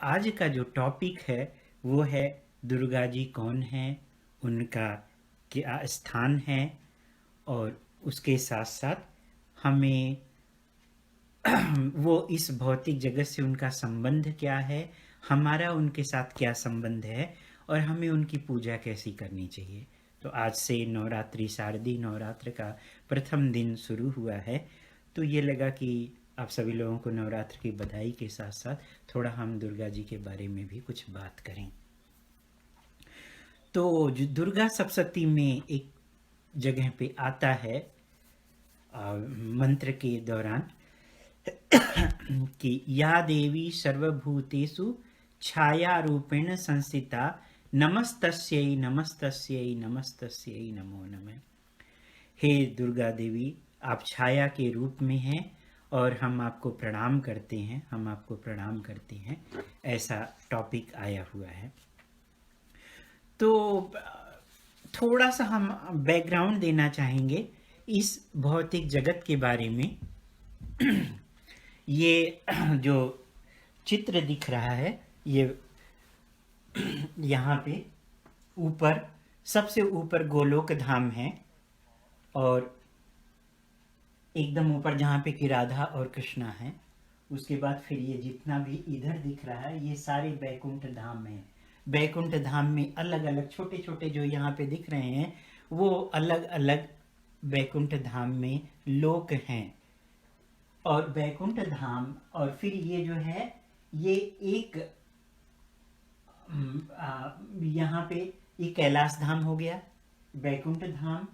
आज का जो टॉपिक है वो है दुर्गा जी कौन है, उनका क्या स्थान है और उसके साथ साथ हमें वो इस भौतिक जगत से उनका संबंध क्या है, हमारा उनके साथ क्या संबंध है और हमें उनकी पूजा कैसी करनी चाहिए। तो आज से नवरात्रि, शारदीय नवरात्र का प्रथम दिन शुरू हुआ है, तो ये लगा कि आप सभी लोगों को नवरात्र की बधाई के साथ साथ थोड़ा हम दुर्गा जी के बारे में भी कुछ बात करें। तो जो दुर्गा सप्तशती में एक जगह पे आता है मंत्र के दौरान कि या देवी सर्वभूतेषु छाया रूपेण संस्थिता नमस्तस्यै नमस्तस्यै नमस्तस्यै नमो नमः। हे दुर्गा देवी, आप छाया के रूप में हैं और हम आपको प्रणाम करते हैं, हम आपको प्रणाम करते हैं, ऐसा टॉपिक आया हुआ है। तो थोड़ा सा हम बैकग्राउंड देना चाहेंगे इस भौतिक जगत के बारे में। ये जो चित्र दिख रहा है, ये यहाँ पे ऊपर, सबसे ऊपर गोलोक धाम है और एकदम ऊपर जहाँ पे कि राधा और कृष्णा है, उसके बाद फिर ये जितना भी इधर दिख रहा है ये सारे बैकुंठ धाम है। बैकुंठ धाम में अलग अलग छोटे छोटे जो यहाँ पे दिख रहे हैं वो अलग अलग बैकुंठ धाम में लोक हैं। और बैकुंठ धाम और फिर ये जो है ये एक यहाँ पे ये कैलाश धाम हो गया, बैकुंठ धाम,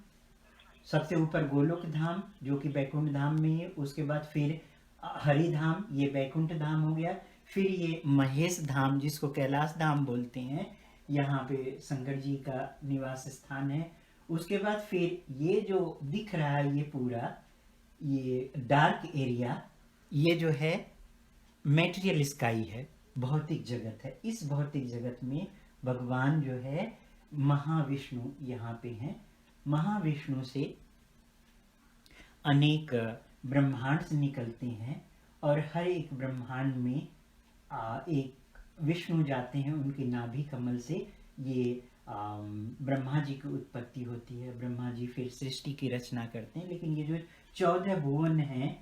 सबसे ऊपर गोलोक धाम जो कि बैकुंठ धाम में है, उसके बाद फिर हरि धाम, ये बैकुंठ धाम हो गया, फिर ये महेश धाम जिसको कैलाश धाम बोलते हैं, यहाँ पे शंकर जी का निवास स्थान है। उसके बाद फिर ये जो दिख रहा है ये पूरा ये डार्क एरिया, ये जो है मेटेरियल स्काई है, भौतिक जगत है। इस भौतिक जगत में भगवान जो है महाविष्णु यहाँ पे हैं। महाविष्णु से अनेक ब्रह्मांड निकलते हैं और हर एक ब्रह्मांड में एक विष्णु जाते हैं, उनके नाभि कमल से ये ब्रह्मा जी की उत्पत्ति होती है। ब्रह्मा जी फिर सृष्टि की रचना करते हैं। लेकिन ये जो 14 भुवन हैं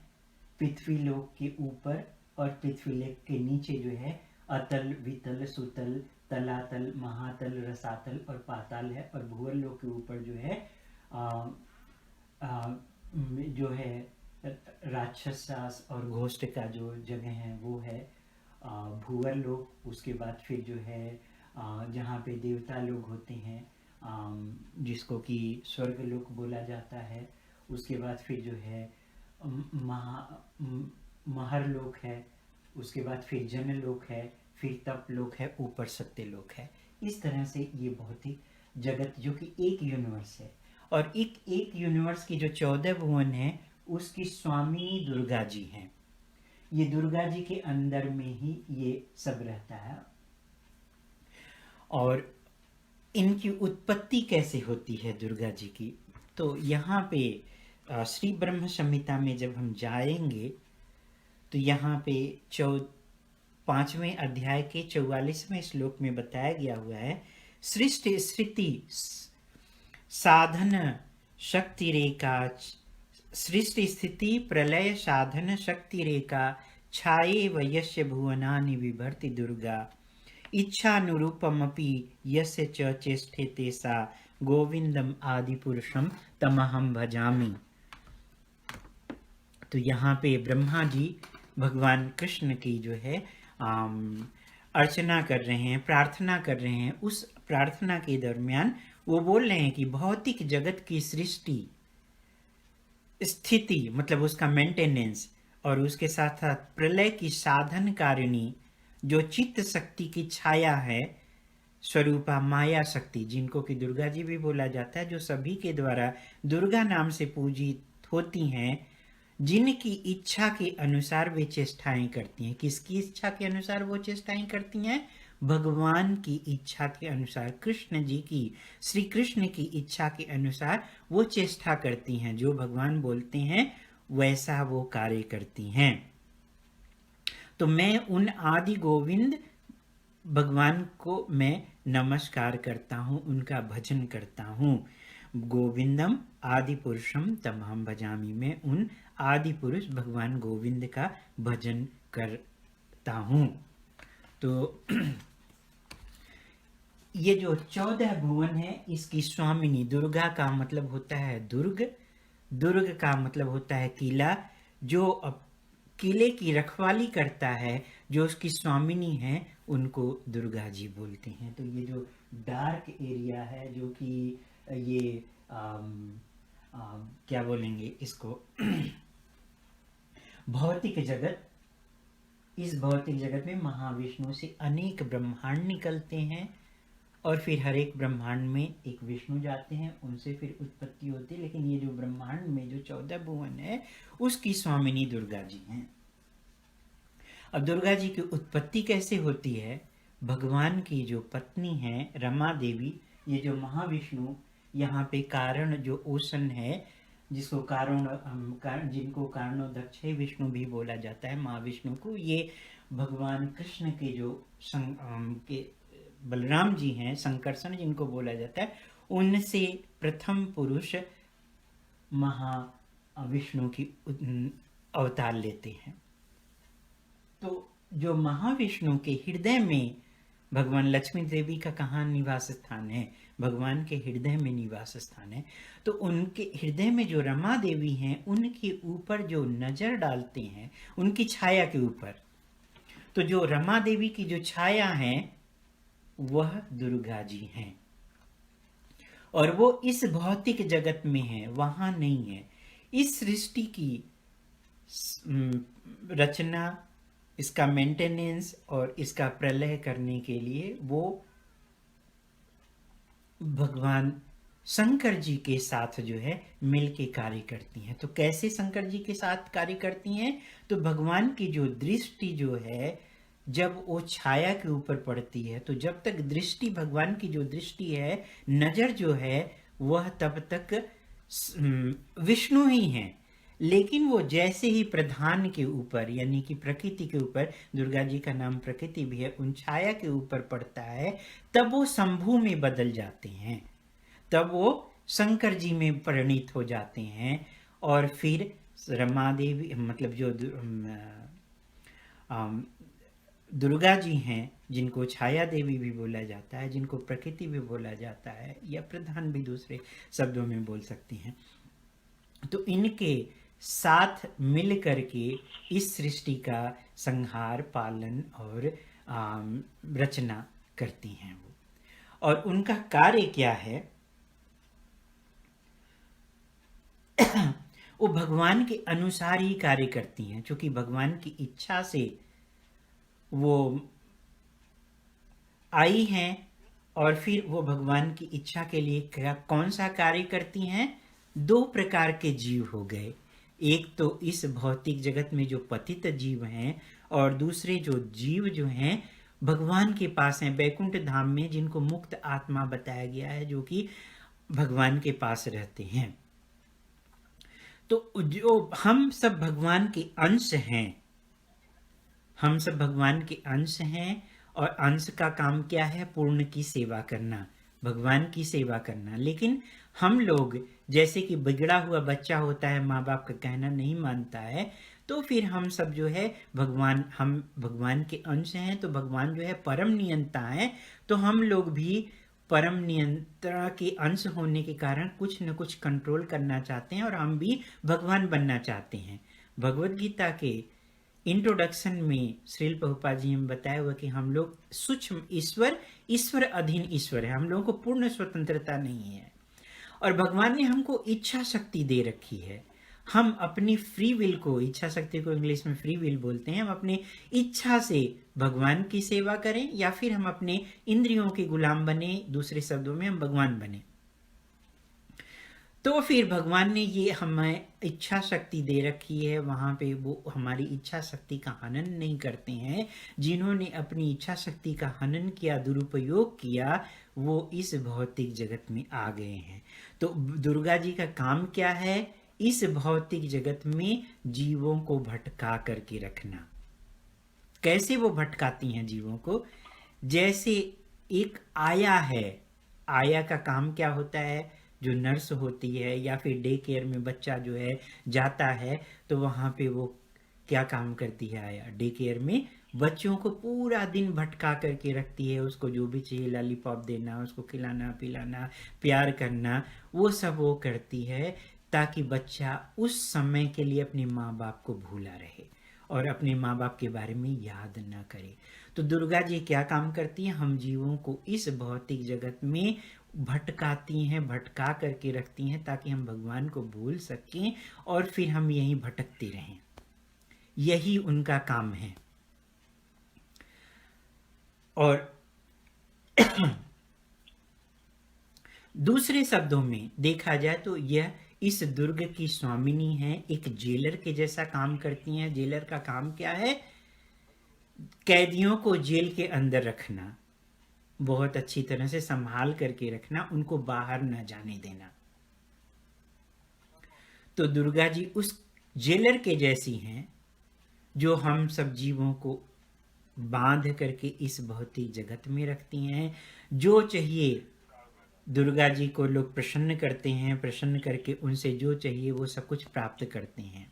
पृथ्वी लोक के ऊपर और पृथ्वी लोक के नीचे जो है अतल, वितल, सुतल, तलातल, महातल, रसातल और पाताल है। और भूवर लोक के ऊपर जो है जो है राक्षस और घोष्ट का जो जगह है वो है भूवर लोक। उसके बाद फिर जो है जहाँ पे देवता लोग होते हैं जिसको कि स्वर्ग लोक बोला जाता है। उसके बाद फिर जो है महर लोक है, उसके बाद फिर जन लोक है, फिर तप लोक है, ऊपर सत्य लोक है। इस तरह से ये भौतिक जगत जो कि एक यूनिवर्स है और एक यूनिवर्स की जो 14 भुवन है उसकी स्वामी दुर्गा जी हैं। ये दुर्गा जी के अंदर में ही ये सब रहता है। और इनकी उत्पत्ति कैसे होती है दुर्गा जी की, तो यहाँ पे श्री ब्रह्म संहिता में जब हम जाएंगे तो यहाँ पे 5वें अध्याय के 44वें श्लोक में बताया गया हुआ है, सृष्टि स्थिति साधन शक्ति रेखा, सृष्टि स्थिति प्रलय साधन शक्ति रेखा छाये वयस्य भुवनानि विभर्ति दुर्गा इच्छानुरूपमपि यस्य च चेष्टेते सा गोविंदम आदिपुरुषम तमहम भजामि। तो यहाँ पे ब्रह्मा जी भगवान कृष्ण की जो है अर्चना कर रहे हैं, प्रार्थना कर रहे हैं। उस प्रार्थना के दरमियान वो बोल रहे हैं कि भौतिक जगत की सृष्टि स्थिति मतलब उसका मेंटेनेंस और उसके साथ साथ प्रलय की साधन कारिणी जो चित्त शक्ति की छाया है, स्वरूपा माया शक्ति जिनको कि दुर्गा जी भी बोला जाता है, जो सभी के द्वारा दुर्गा नाम से पूजित होती हैं, जिनकी इच्छा के अनुसार वे चेष्टाएं करती हैं। किसकी इच्छा के अनुसार वो चेष्टाएं करती हैं? भगवान की इच्छा के अनुसार, कृष्ण जी की, श्री कृष्ण की इच्छा के अनुसार वो चेष्टा करती हैं। जो भगवान बोलते हैं वैसा वो कार्य करती हैं। तो मैं उन आदि गोविंद भगवान को मैं नमस्कार करता हूँ, उनका भजन करता हूँ। गोविंदम आदि पुरुषम तमहम भजामि, मैं उन आदि पुरुष भगवान गोविंद का भजन करता हूँ। तो ये जो 14 भुवन है, इसकी स्वामिनी दुर्गा का मतलब होता है दुर्ग, दुर्ग का मतलब होता है किला। जो किले की रखवाली करता है, जो उसकी स्वामिनी है, उनको दुर्गा जी बोलते हैं। तो ये जो डार्क एरिया है, जो कि ये क्या बोलेंगे इसको भौतिक जगत, इस भौतिक जगत में महाविष्णु से अनेक ब्रह्मांड निकलते हैं और फिर हर एक ब्रह्मांड में एक विष्णु जाते हैं, उनसे फिर उत्पत्ति होती है। लेकिन ये जो ब्रह्मांड में जो 14 भुवन है, उसकी स्वामिनी दुर्गा जी हैं। अब दुर्गा जी की उत्पत्ति कैसे होती है? भगवान की जो पत्नी है रमा देवी, ये जो महाविष्णु यहाँ पे कारण जो ओसन है, जिसको जिनको कारणोदक्ष विष्णु भी बोला जाता है, महाविष्णु को, ये भगवान कृष्ण के जो के बलराम जी हैं, संकर्षण जिनको बोला जाता है, उनसे प्रथम पुरुष महाविष्णु की अवतार लेते हैं। तो जो महाविष्णु के हृदय में भगवान लक्ष्मी देवी का कहाँ निवास स्थान है? भगवान के हृदय में निवास स्थान है। तो उनके हृदय में जो रमा देवी हैं, उनके ऊपर जो नजर डालते हैं, उनकी छाया के ऊपर, तो जो रमा देवी की जो छाया है वह दुर्गा जी हैं। और वो इस भौतिक जगत में है, वहां नहीं है। इस सृष्टि की रचना, इसका मेंटेनेंस और इसका प्रलय करने के लिए वो भगवान शंकर जी के साथ जो है मिलके कार्य करती हैं। तो कैसे शंकर जी के साथ कार्य करती हैं? तो भगवान की जो दृष्टि जो है, जब वो छाया के ऊपर पड़ती है, तो जब तक दृष्टि, भगवान की जो दृष्टि है, नजर जो है, वह तब तक विष्णु ही हैं। लेकिन वो जैसे ही प्रधान के ऊपर, यानी कि प्रकृति के ऊपर, दुर्गा जी का नाम प्रकृति भी है, उन छाया के ऊपर पड़ता है, तब वो शंभु में बदल जाते हैं, तब वो शंकर जी में परिणित हो जाते हैं। और फिर रमा देवी, मतलब जो दुर्गा जी हैं, जिनको छाया देवी भी बोला जाता है, जिनको प्रकृति भी बोला जाता है, या प्रधान भी दूसरे शब्दों में बोल सकती हैं, तो इनके साथ मिल करके इस सृष्टि का संहार, पालन और रचना करती हैं वो। और उनका कार्य क्या है? वो भगवान के अनुसार ही कार्य करती हैं, क्योंकि भगवान की इच्छा से वो आई हैं। और फिर वो भगवान की इच्छा के लिए कौन सा कार्य करती हैं? 2 प्रकार के जीव हो गए। एक तो इस भौतिक जगत में जो पतित जीव हैं, और दूसरे जो जीव जो हैं भगवान के पास हैं, बैकुंठ धाम में, जिनको मुक्त आत्मा बताया गया है, जो कि भगवान के पास रहते हैं। तो जो हम सब भगवान के अंश हैं, हम सब भगवान के अंश हैं, और अंश का काम क्या है? पूर्ण की सेवा करना, भगवान की सेवा करना। लेकिन हम लोग, जैसे कि बिगड़ा हुआ बच्चा होता है, माँ बाप का कहना नहीं मानता है, तो फिर हम सब जो है हम भगवान के अंश हैं, तो भगवान जो है परम नियंता है। तो हम लोग भी परम नियंत्रण के अंश होने के कारण कुछ न कुछ कंट्रोल करना चाहते हैं, और हम भी भगवान बनना चाहते हैं। भगवत गीता के इंट्रोडक्शन में श्रील प्रभुपाद जी ने बताया हुआ कि हम लोग सूक्ष्म ईश्वर अधीन ईश्वर है, हम लोगों को पूर्ण स्वतंत्रता नहीं है। और भगवान ने हमको इच्छा शक्ति दे रखी है। हम अपनी फ्री विल को, इच्छा शक्ति को इंग्लिश में फ्री विल बोलते हैं, हम अपने इच्छा से भगवान की सेवा करें, या फिर हम अपने इंद्रियों के गुलाम बने, दूसरे शब्दों में हम भगवान बने। तो फिर भगवान ने ये हमें इच्छा शक्ति दे रखी है, वहां पे वो हमारी इच्छा शक्ति का हनन नहीं करते हैं। जिन्होंने अपनी इच्छा शक्ति का हनन किया, दुरुपयोग किया, वो इस भौतिक जगत में आ गए हैं। तो दुर्गा जी का काम क्या है? इस भौतिक जगत में जीवों को भटका करके रखना। कैसे वो भटकाती हैं जीवों को? जैसे एक आया है, आया का काम क्या होता है, जो नर्स होती है या फिर डे केयर में बच्चा जो है जाता है, तो वहाँ पे वो क्या काम करती है, आया डे केयर में बच्चों को पूरा दिन भटका करके रखती है, उसको जो भी चाहिए लॉलीपॉप देना, उसको खिलाना पिलाना, प्यार करना, वो सब वो करती है, ताकि बच्चा उस समय के लिए अपने माँ बाप को भूला रहे और अपने माँ बाप के बारे में याद ना करे। तो दुर्गा जी क्या काम करती हैं, हम जीवों को इस भौतिक जगत में भटकाती हैं, भटका करके रखती हैं, ताकि हम भगवान को भूल सकें और फिर हम यहीं भटकते रहें। यही उनका काम है। और दूसरे शब्दों में देखा जाए तो यह इस दुर्ग की स्वामिनी है, एक जेलर के जैसा काम करती हैं। जेलर का काम क्या है, कैदियों को जेल के अंदर रखना, बहुत अच्छी तरह से संभाल करके रखना, उनको बाहर न जाने देना। तो दुर्गा जी उस जेलर के जैसी हैं, जो हम सब जीवों को बांध करके इस भौतिक जगत में रखती हैं। जो चाहिए दुर्गा जी को लोग प्रसन्न करते हैं, प्रसन्न करके उनसे जो चाहिए वो सब कुछ प्राप्त करते हैं।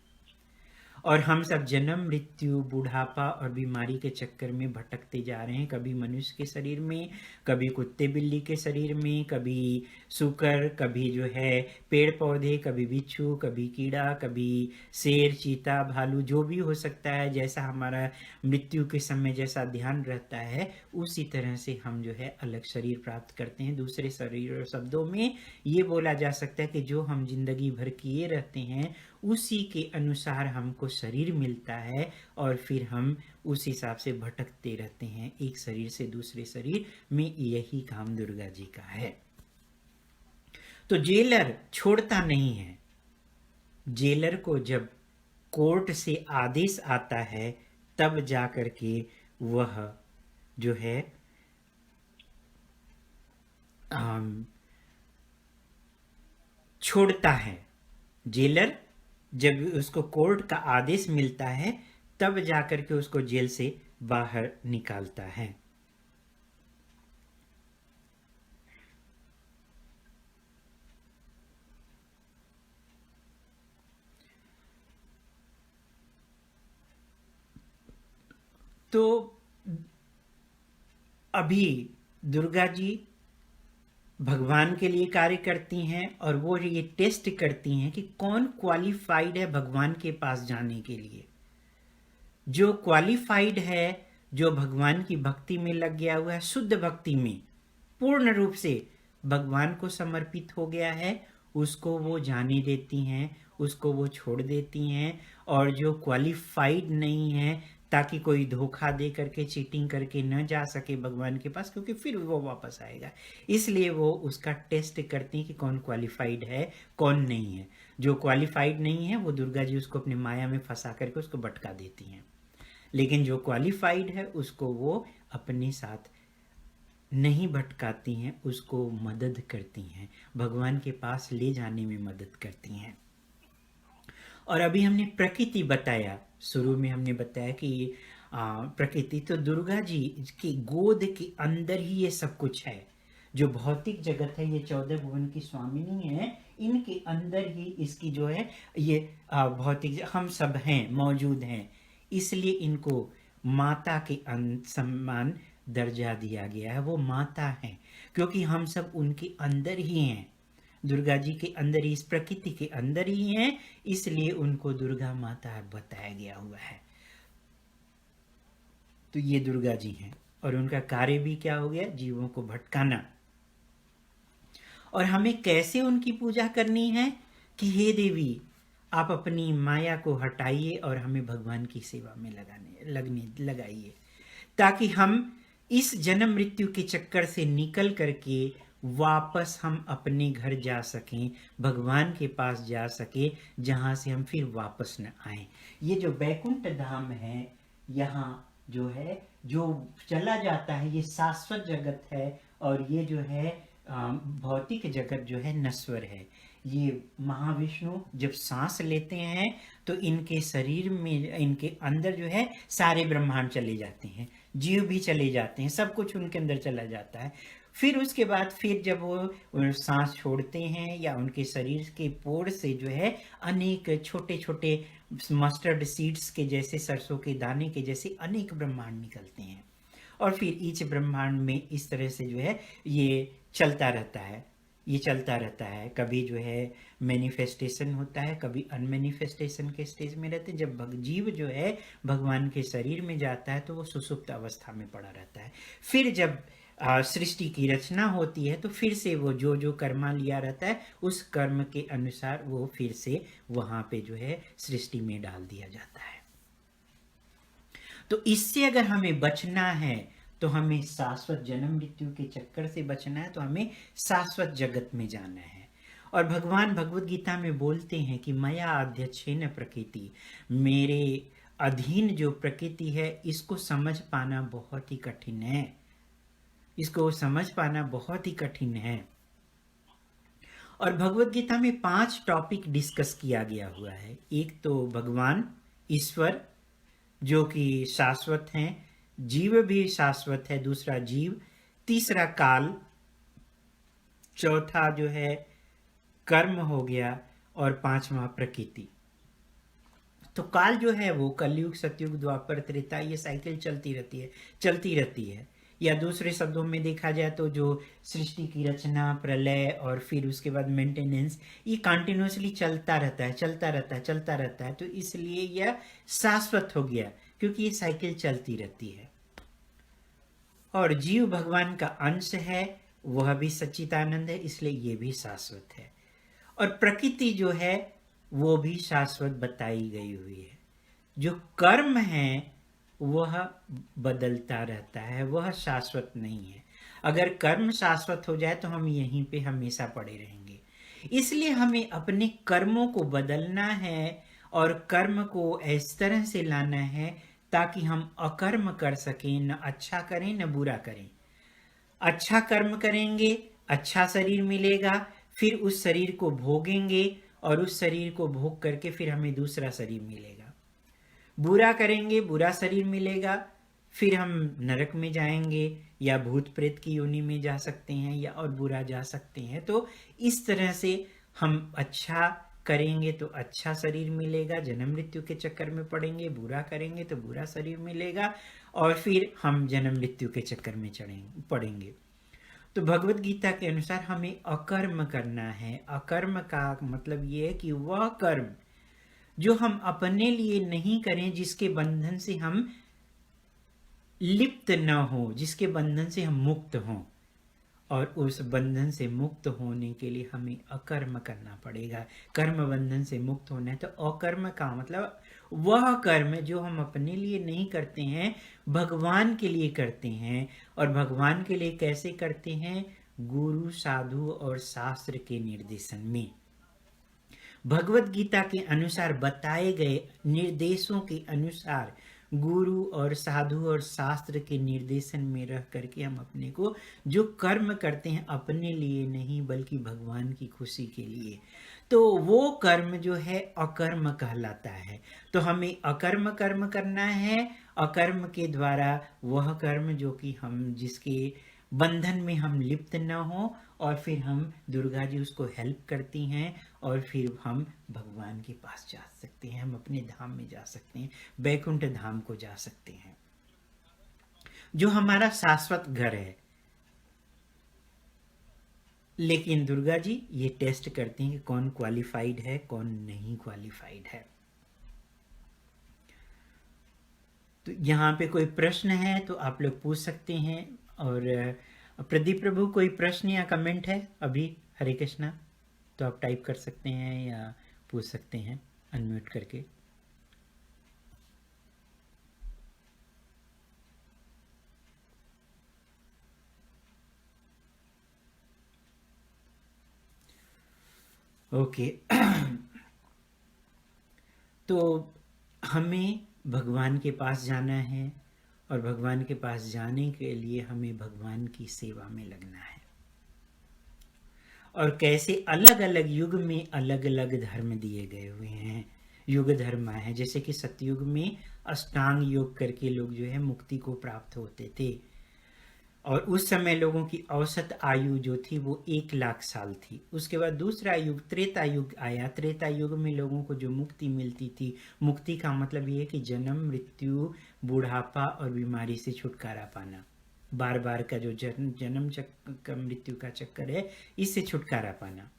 और हम सब जन्म मृत्यु बुढ़ापा और बीमारी के चक्कर में भटकते जा रहे हैं, कभी मनुष्य के शरीर में, कभी कुत्ते बिल्ली के शरीर में, कभी सूकर, कभी जो है पेड़ पौधे, कभी बिच्छू, कभी कीड़ा, कभी शेर चीता भालू, जो भी हो सकता है, जैसा हमारा मृत्यु के समय जैसा ध्यान रहता है, उसी तरह से हम जो है अलग शरीर प्राप्त करते हैं। दूसरे शरीर शब्दों में ये बोला जा सकता है कि जो हम जिंदगी भर किए रहते हैं उसी के अनुसार हमको शरीर मिलता है और फिर हम उस हिसाब से भटकते रहते हैं एक शरीर से दूसरे शरीर में। यही काम दुर्गा जी का है। तो जेलर छोड़ता नहीं है। जेलर को जब कोर्ट से आदेश आता है तब जाकर के वह जो है छोड़ता है। जेलर जब उसको कोर्ट का आदेश मिलता है तब जाकर के उसको जेल से बाहर निकालता है। तो अभी दुर्गा जी भगवान के लिए कार्य करती हैं और वो ये टेस्ट करती हैं कि कौन क्वालिफाइड है भगवान के पास जाने के लिए। जो क्वालिफाइड है, जो भगवान की भक्ति में लग गया हुआ है, शुद्ध भक्ति में पूर्ण रूप से भगवान को समर्पित हो गया है, उसको वो जाने देती हैं, उसको वो छोड़ देती हैं। और जो क्वालिफाइड नहीं है, ताकि कोई धोखा दे करके चीटिंग करके न जा सके भगवान के पास, क्योंकि फिर वो वापस आएगा, इसलिए वो उसका टेस्ट करती हैं कि कौन क्वालिफाइड है कौन नहीं है। जो क्वालिफाइड नहीं है वो दुर्गा जी उसको अपनी माया में फंसा करके उसको भटका देती हैं, लेकिन जो क्वालिफाइड है उसको वो अपने साथ नहीं भटकाती हैं, उसको मदद करती हैं, भगवान के पास ले जाने में मदद करती हैं। और अभी हमने प्रकृति बताया, शुरू में हमने बताया कि प्रकृति तो दुर्गा जी की गोद के अंदर ही ये सब कुछ है। जो भौतिक जगत है, ये 14 भुवन की स्वामिनी है, इनके अंदर ही इसकी जो है ये भौतिक हम सब हैं, मौजूद हैं, इसलिए इनको माता के सम्मान दर्जा दिया गया है। वो माता है क्योंकि हम सब उनके अंदर ही हैं, दुर्गा जी के अंदर ही, इस प्रकृति के अंदर ही हैं, इसलिए उनको दुर्गा माता बताया गया हुआ है। तो ये दुर्गा जी हैं और उनका कार्य भी क्या हो गया, जीवों को भटकाना। और हमें कैसे उनकी पूजा करनी है कि हे देवी आप अपनी माया को हटाइए और हमें भगवान की सेवा में लगाइए, ताकि हम इस जन्म मृत्यु के चक्कर से निकल करके वापस हम अपने घर जा सकें, भगवान के पास जा सके, जहाँ से हम फिर वापस न आए। ये जो बैकुंठ धाम है, यहाँ जो है जो चला जाता है, ये शाश्वत जगत है, और ये जो है भौतिक जगत जो है नश्वर है। ये महाविष्णु जब सांस लेते हैं तो इनके शरीर में, इनके अंदर जो है सारे ब्रह्मांड चले जाते हैं, जीव भी चले जाते हैं, सब कुछ उनके अंदर चला जाता है। फिर उसके बाद फिर जब वो सांस छोड़ते हैं या उनके शरीर के पोर से जो है अनेक छोटे छोटे मस्टर्ड सीड्स के जैसे, सरसों के दाने के जैसे अनेक ब्रह्मांड निकलते हैं। और फिर ईच ब्रह्मांड में इस तरह से जो है ये चलता रहता है, ये चलता रहता है। कभी जो है मैनिफेस्टेशन होता है, कभी अनमैनिफेस्टेशन के स्टेज में रहते हैं। जब जीव जो है भगवान के शरीर में जाता है तो वो सुसुप्त अवस्था में पड़ा रहता है। फिर जब सृष्टि की रचना होती है तो फिर से वो जो जो कर्मा लिया रहता है उस कर्म के अनुसार वो फिर से वहां पे जो है सृष्टि में डाल दिया जाता है। तो इससे अगर हमें बचना है तो हमें शाश्वत जन्म मृत्यु के चक्कर से बचना है, तो हमें शाश्वत जगत में जाना है। और भगवान भगवत गीता में बोलते हैं कि मया अध्यक्षेन प्रकृति, मेरे अधीन जो प्रकृति है इसको समझ पाना बहुत ही कठिन है, इसको समझ पाना बहुत ही कठिन है। और भगवत गीता में 5 टॉपिक डिस्कस किया गया हुआ है। एक तो भगवान ईश्वर जो कि शाश्वत हैं, जीव भी शाश्वत है, दूसरा जीव, तीसरा काल, चौथा जो है कर्म हो गया, और 5वां प्रकृति। तो काल जो है वो कलयुग, सतयुग, द्वापर, त्रेता, ये साइकिल चलती रहती है। या दूसरे शब्दों में देखा जाए तो जो सृष्टि की रचना, प्रलय और फिर उसके बाद मेंटेनेंस, ये कंटिन्यूसली चलता रहता है। तो इसलिए यह शाश्वत हो गया क्योंकि ये साइकिल चलती रहती है। और जीव भगवान का अंश है, वह भी सच्चिदानंद है, इसलिए ये भी शाश्वत है। और प्रकृति जो है वो भी शाश्वत बताई गई हुई है। जो कर्म है वह बदलता रहता है, वह शाश्वत नहीं है। अगर कर्म शाश्वत हो जाए तो हम यहीं पे हमेशा पड़े रहेंगे। इसलिए हमें अपने कर्मों को बदलना है और कर्म को इस तरह से लाना है ताकि हम अकर्म कर सकें, न अच्छा करें न बुरा करें। अच्छा कर्म करेंगे, अच्छा शरीर मिलेगा, फिर उस शरीर को भोगेंगे और उस शरीर को भोग करके फिर हमें दूसरा शरीर मिलेगा। बुरा करेंगे, बुरा शरीर मिलेगा, फिर हम नरक में जाएंगे या भूत प्रेत की योनि में जा सकते हैं या और बुरा जा सकते हैं। तो इस तरह से हम अच्छा करेंगे तो अच्छा शरीर मिलेगा, जन्म मृत्यु के चक्कर में पड़ेंगे, बुरा करेंगे तो बुरा शरीर मिलेगा और फिर हम जन्म मृत्यु के चक्कर में पड़ेंगे। तो भगवत गीता के अनुसार हमें अकर्म करना है। अकर्म का मतलब ये है कि वह कर्म जो हम अपने लिए नहीं करें, जिसके बंधन से हम लिप्त न हो, जिसके बंधन से हम मुक्त हों। और उस बंधन से मुक्त होने के लिए हमें अकर्म करना पड़ेगा। कर्म बंधन से मुक्त होना है तो अकर्म का मतलब वह कर्म जो हम अपने लिए नहीं करते हैं, भगवान के लिए करते हैं। और भगवान के लिए कैसे करते हैं? गुरु, साधु और शास्त्र के निर्देशन में। भगवत गीता के अनुसार बताए गए निर्देशों के अनुसार, गुरु और साधु और शास्त्र के निर्देशन में रह करके हम अपने को जो कर्म करते हैं अपने लिए नहीं बल्कि भगवान की खुशी के लिए, तो वो कर्म जो है अकर्म कहलाता है। तो हमें अकर्म कर्म करना है। अकर्म के द्वारा वह कर्म जो कि हम जिसके बंधन में हम लिप्त न हो, और फिर हम दुर्गा जी उसको हेल्प करती हैं और फिर हम भगवान के पास जा सकते हैं, हम अपने धाम में जा सकते हैं, बैकुंठ धाम को जा सकते हैं जो हमारा शाश्वत घर है। लेकिन दुर्गा जी ये टेस्ट करती हैं कि कौन क्वालिफाइड है, कौन नहीं क्वालिफाइड है। तो यहाँ पे कोई प्रश्न है तो आप लोग पूछ सकते हैं। और प्रदीप प्रभु कोई प्रश्न या कमेंट है अभी? हरे कृष्णा, तो आप टाइप कर सकते हैं या पूछ सकते हैं अनम्यूट करके। ओके तो हमें भगवान के पास जाना है और भगवान के पास जाने के लिए हमें भगवान की सेवा में लगना है। और कैसे अलग अलग युग में अलग अलग धर्म दिए गए हुए हैं, युग धर्म है। जैसे कि सतयुग में अष्टांग योग करके लोग जो है मुक्ति को प्राप्त होते थे, और उस समय लोगों की औसत आयु जो थी वो 1 लाख साल थी। उसके बाद दूसरा युग त्रेता युग आया। त्रेता युग में लोगों को जो मुक्ति मिलती थी, मुक्ति का मतलब ये है कि जन्म, मृत्यु, बुढ़ापा और बीमारी से छुटकारा पाना, बार बार का जो जन्म चक्कर, मृत्यु का चक्कर है, इससे छुटकारा पाना।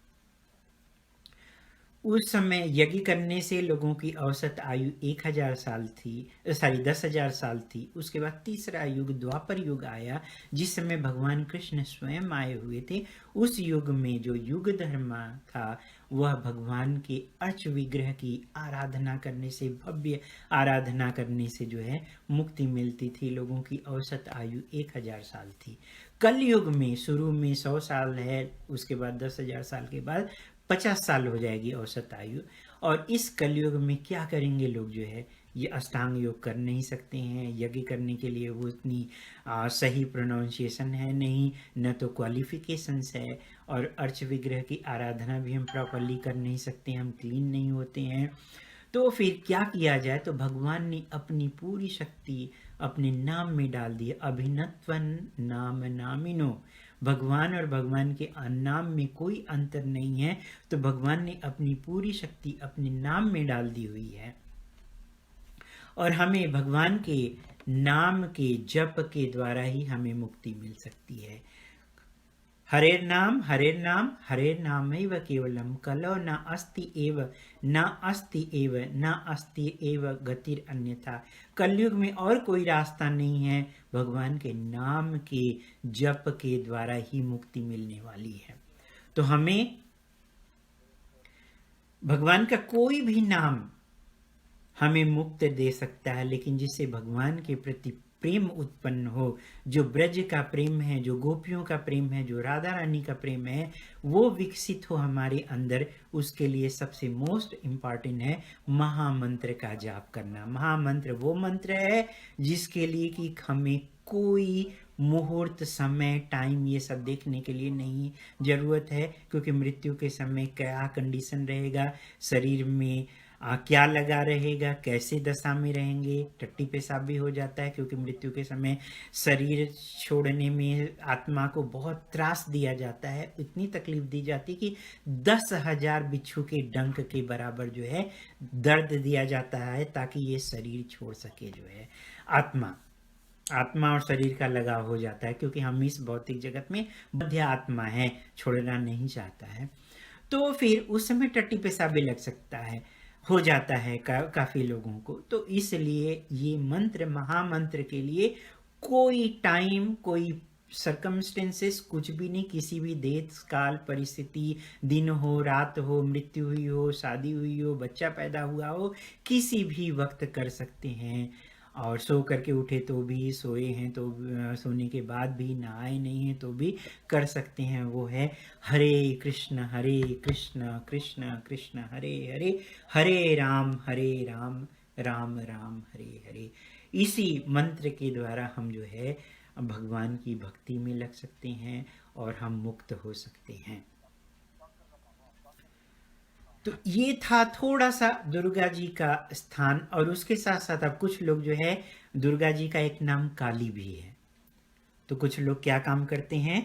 उस समय यज्ञ करने से लोगों की औसत आयु 1000 साल थी, 10,000 साल थी। उसके बाद तीसरा युग द्वापर युग आया, जिस समय भगवान कृष्ण स्वयं आए हुए थे। उस युग में जो युग धर्म था वह भगवान के अर्च विग्रह की आराधना करने से, भव्य आराधना करने से जो है मुक्ति मिलती थी। लोगों की औसत आयु 1000 साल थी। कलयुग में शुरू में 100 साल है, उसके बाद 10,000 साल के बाद 50 साल हो जाएगी औसत आयु। और इस कलयुग में क्या करेंगे लोग जो है, ये अष्टांग योग कर नहीं सकते हैं। यज्ञ करने के लिए वो इतनी सही प्रोनाउंसिएशन है नहीं, न तो क्वालिफिकेशंस है, और अर्च विग्रह की आराधना भी हम प्रॉपरली कर नहीं सकते, हम क्लीन नहीं होते हैं। तो फिर क्या किया जाए, तो भगवान ने अपनी पूरी शक्ति अपने नाम में डाल दी। अभिनत्वन नाम नामिनो, भगवान और भगवान के नाम में कोई अंतर नहीं है। तो भगवान ने अपनी पूरी शक्ति अपने नाम में डाल दी हुई है, और हमें भगवान के नाम के जप के द्वारा ही हमें मुक्ति मिल सकती है। हरेर नाम हरेर नामैव केवलम, कलो न अस्ति एव न अस्ति एव न अस्ति एव गतिर अन्यथा। कलयुग में और कोई रास्ता नहीं है, भगवान के नाम के जप के द्वारा ही मुक्ति मिलने वाली है। तो हमें भगवान का कोई भी नाम हमें मुक्त दे सकता है, लेकिन जिससे भगवान के प्रति प्रेम उत्पन्न हो, जो ब्रज का प्रेम है, जो गोपियों का प्रेम है, जो राधा रानी का प्रेम है, वो विकसित हो हमारे अंदर, उसके लिए सबसे मोस्ट इम्पॉर्टेंट है महामंत्र का जाप करना। महामंत्र वो मंत्र है जिसके लिए कि हमें कोई मुहूर्त, समय, टाइम ये सब देखने के लिए नहीं ज़रूरत है, क्योंकि मृत्यु के समय क्या कंडीशन रहेगा, शरीर में क्या लगा रहेगा, कैसे दशा में रहेंगे। टट्टी पेशाब भी हो जाता है, क्योंकि मृत्यु के समय शरीर छोड़ने में आत्मा को बहुत त्रास दिया जाता है, इतनी तकलीफ दी जाती है कि 10,000 बिच्छू के डंक के बराबर जो है दर्द दिया जाता है, ताकि ये शरीर छोड़ सके। जो है आत्मा और शरीर का लगाव हो जाता है, क्योंकि हम इस भौतिक जगत में मध्य आत्मा है, छोड़ना नहीं चाहता है। तो फिर उस समय टट्टी पेशाब भी लग सकता है, हो जाता है काफ़ी लोगों को। तो इसलिए ये मंत्र, महामंत्र के लिए कोई टाइम, कोई सर्कमस्टेंसेस कुछ भी नहीं, किसी भी देश काल परिस्थिति, दिन हो रात हो, मृत्यु हुई हो, शादी हुई हो, बच्चा पैदा हुआ हो, किसी भी वक्त कर सकते हैं। और सो करके उठे तो भी, सोए हैं तो, सोने के बाद भी, नहाए नहीं हैं तो भी कर सकते हैं। वो है हरे कृष्ण कृष्ण कृष्ण हरे हरे, हरे राम राम राम हरे हरे। इसी मंत्र के द्वारा हम जो है भगवान की भक्ति में लग सकते हैं और हम मुक्त हो सकते हैं। तो ये था थोड़ा सा दुर्गा जी का स्थान। और उसके साथ साथ अब कुछ लोग जो है, दुर्गा जी का एक नाम काली भी है। तो कुछ लोग क्या काम करते हैं,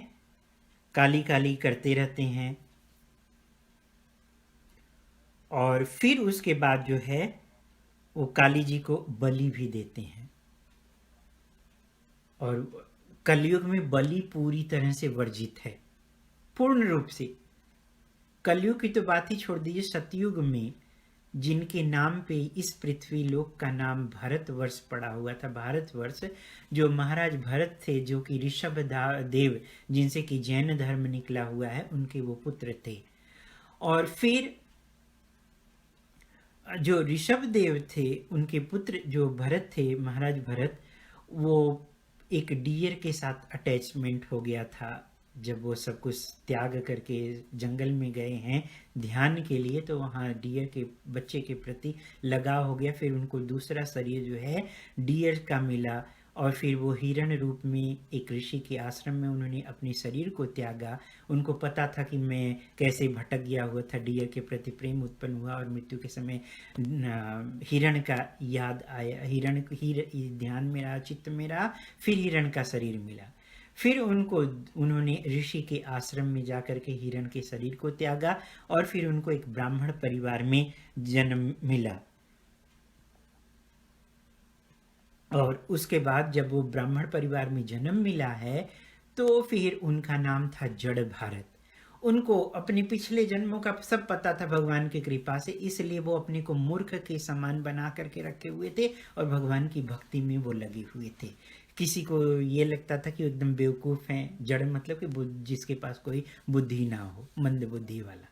काली काली करते रहते हैं, और फिर उसके बाद जो है वो काली जी को बलि भी देते हैं। और कलयुग में बलि पूरी तरह से वर्जित है, पूर्ण रूप से। कलयुग की तो बात ही छोड़ दीजिए, सतयुग में जिनके नाम पे इस पृथ्वी लोक का नाम भारतवर्ष पड़ा हुआ था, भारतवर्ष, जो महाराज भरत थे, जो कि ऋषभ देव, जिनसे कि जैन धर्म निकला हुआ है, उनके वो पुत्र थे। और फिर जो ऋषभ देव थे, उनके पुत्र जो भरत थे, महाराज भरत, वो एक डियर के साथ अटैचमेंट हो गया था। जब वो सब कुछ त्याग करके जंगल में गए हैं ध्यान के लिए, तो वहाँ डियर के बच्चे के प्रति लगाव हो गया। फिर उनको दूसरा शरीर जो है डियर का मिला, और फिर वो हिरण रूप में एक ऋषि के आश्रम में उन्होंने अपने शरीर को त्यागा। उनको पता था कि मैं कैसे भटक गया हुआ था, डियर के प्रति प्रेम उत्पन्न हुआ और मृत्यु के समय हिरण का याद आया, हिरण ध्यान में रहा, चित्त में रहा, फिर हिरण का शरीर मिला। फिर उन्होंने ऋषि के आश्रम में जाकर के हिरण के शरीर को त्यागा और फिर उनको एक ब्राह्मण परिवार में जन्म मिला। और उसके बाद जब वो ब्राह्मण परिवार में जन्म मिला है तो फिर उनका नाम था जड़ भारत। उनको अपने पिछले जन्मों का सब पता था भगवान की कृपा से, इसलिए वो अपने को मूर्ख के समान बना करके रखे हुए थे और भगवान की भक्ति में वो लगे हुए थे। किसी को ये लगता था कि एकदम बेवकूफ़ हैं, जड़ मतलब कि जिसके पास कोई बुद्धि ना हो, मंद बुद्धि वाला।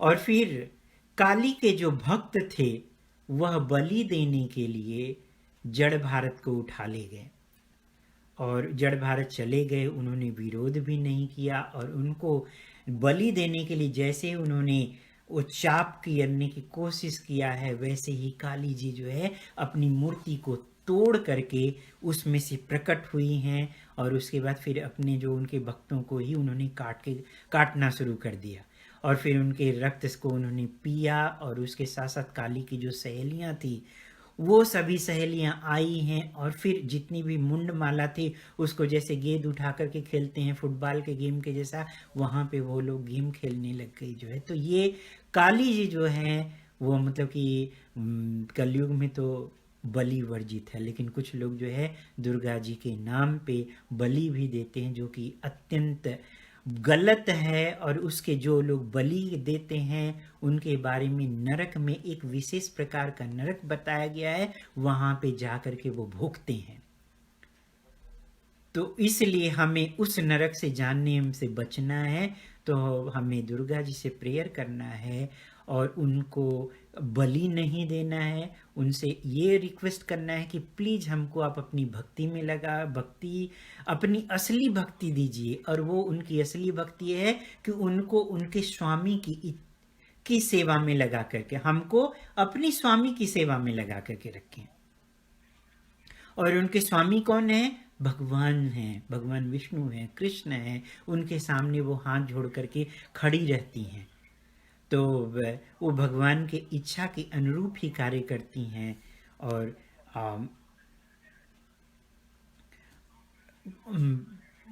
और फिर काली के जो भक्त थे वह बलि देने के लिए जड़ भारत को उठा ले गए और जड़ भारत चले गए। उन्होंने विरोध भी नहीं किया और उनको बलि देने के लिए जैसे उन्होंने वो चाप करने की कोशिश किया है, वैसे ही काली जी जो है अपनी मूर्ति को तोड़ करके उसमें से प्रकट हुई हैं और उसके बाद फिर अपने जो उनके भक्तों को ही उन्होंने काटना शुरू कर दिया और फिर उनके रक्त को उन्होंने पिया। और उसके साथ साथ काली की जो सहेलियां थी वो सभी सहेलियां आई हैं और फिर जितनी भी मुंड माला थी उसको जैसे गेंद उठा करके खेलते हैं फुटबॉल के गेम के जैसा, वहाँ पे वो लोग गेम खेलने लग गई जो है। तो ये काली जी जो है वो मतलब कि कलयुग में तो बलि वर्जित है, लेकिन कुछ लोग जो है दुर्गा जी के नाम पे बलि भी देते हैं जो कि अत्यंत गलत है। और उसके जो लोग बलि देते हैं उनके बारे में नरक में एक विशेष प्रकार का नरक बताया गया है, वहां पे जाकर के वो भोगते हैं। तो इसलिए हमें उस नरक से जानने से बचना है, तो हमें दुर्गा जी से प्रेयर करना है और उनको बलि नहीं देना है। उनसे ये रिक्वेस्ट करना है कि प्लीज़ हमको आप अपनी भक्ति में भक्ति अपनी असली भक्ति दीजिए। और वो उनकी असली भक्ति है कि उनको उनके स्वामी की सेवा में लगा करके, हमको अपनी स्वामी की सेवा में लगा करके रखें। और उनके स्वामी कौन है? भगवान हैं, भगवान विष्णु हैं, कृष्ण हैं। उनके सामने वो हाथ जोड़ करके खड़ी रहती हैं, तो वो भगवान के इच्छा के अनुरूप ही कार्य करती हैं। और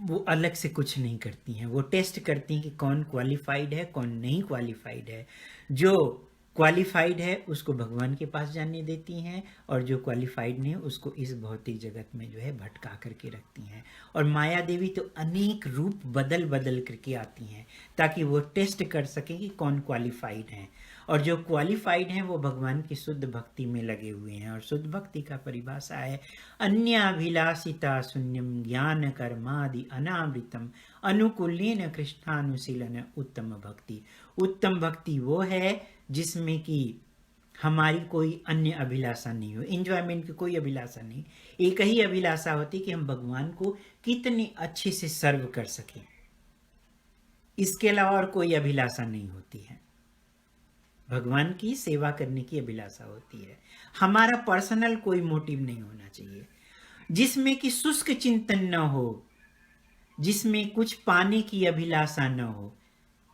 वो अलग से कुछ नहीं करती हैं। वो टेस्ट करती हैं कि कौन क्वालिफाइड है, कौन नहीं क्वालिफाइड है। जो क्वालिफाइड है उसको भगवान के पास जाने देती हैं और जो क्वालिफाइड नहीं उसको इस भौतिक जगत में जो है भटका करके रखती हैं। और माया देवी तो अनेक रूप बदल बदल करके आती हैं ताकि वो टेस्ट कर सकें कि कौन क्वालिफाइड हैं। और जो क्वालिफाइड हैं वो भगवान की शुद्ध भक्ति में लगे हुए हैं। और शुद्ध भक्ति का परिभाषा है अन्याभिलाषिता शून्यम ज्ञान कर्मादि अनावृतम अनुकूल्येन कृष्णानुशीलन उत्तम भक्ति। उत्तम भक्ति वो है जिसमें कि हमारी कोई अन्य अभिलाषा नहीं हो, एंजॉयमेंट की कोई अभिलाषा नहीं, एक ही अभिलाषा होती कि हम भगवान को कितने अच्छे से सर्व कर सकें, इसके अलावा और कोई अभिलाषा नहीं होती है। भगवान की सेवा करने की अभिलाषा होती है। हमारा पर्सनल कोई मोटिव नहीं होना चाहिए जिसमें कि शुष्क चिंतन न हो, जिसमें कुछ पाने की अभिलाषा न हो।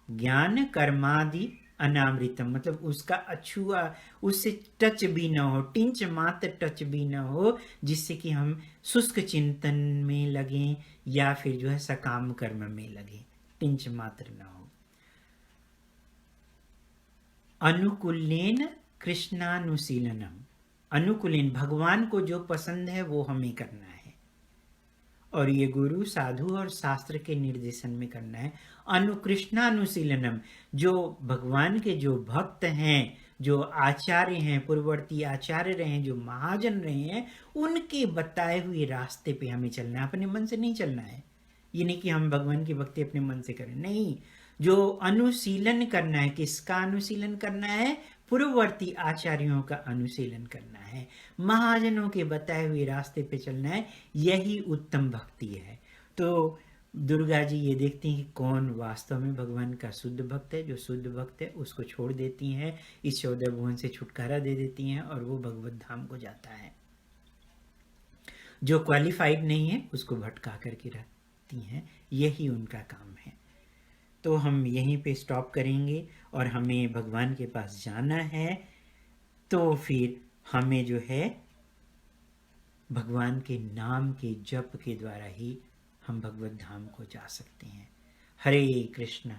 ज्ञान कर्मादि अनामृतम मतलब उसका अछुआ, उससे टच भी न हो, टिंच मात्र टच भी न हो, जिससे कि हम शुष्क चिंतन में लगें या फिर जो है सकाम कर्म में लगें, टिंच मात्र न हो। अनुकूलेन कृष्णानुशीलनम, अनुकूलेन भगवान को जो पसंद है वो हमें करना है और ये गुरु साधु और शास्त्र के निर्देशन में करना है। अनुकृष्णानुशीलनम, जो भगवान के जो भक्त हैं, जो आचार्य हैं, पूर्ववर्ती आचार्य रहे हैं, जो महाजन रहे हैं, उनके बताए हुए रास्ते पे हमें चलना है। अपने मन से नहीं चलना है। ये नहीं कि हम भगवान की भक्ति अपने मन से करें, नहीं। जो अनुशीलन करना है, किसका अनुशीलन करना है? पूर्ववर्ती आचार्यों का अनुशीलन करना है, महाजनों के बताए हुए रास्ते पे चलना है। यही उत्तम भक्ति है। तो दुर्गा जी ये देखती हैं कि कौन वास्तव में भगवान का शुद्ध भक्त है। जो शुद्ध भक्त है उसको छोड़ देती हैं, इस 14 भुवन से छुटकारा दे देती हैं और वो भगवत धाम को जाता है। जो क्वालिफाइड नहीं है उसको भटका करके रखती हैं, यही उनका काम है। तो हम यहीं पे स्टॉप करेंगे और हमें भगवान के पास जाना है, तो फिर हमें जो है भगवान के नाम के जप के द्वारा ही हम भगवत धाम को जा सकते हैं। हरे कृष्ण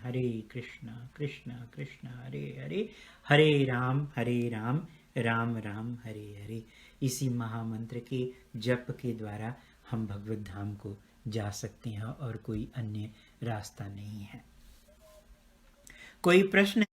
कृष्ण कृष्ण हरे हरे, हरे राम राम राम हरे हरे। इसी महामंत्र के जप के द्वारा हम भगवत धाम को जा सकते हैं और कोई अन्य रास्ता नहीं है। कोई प्रश्न?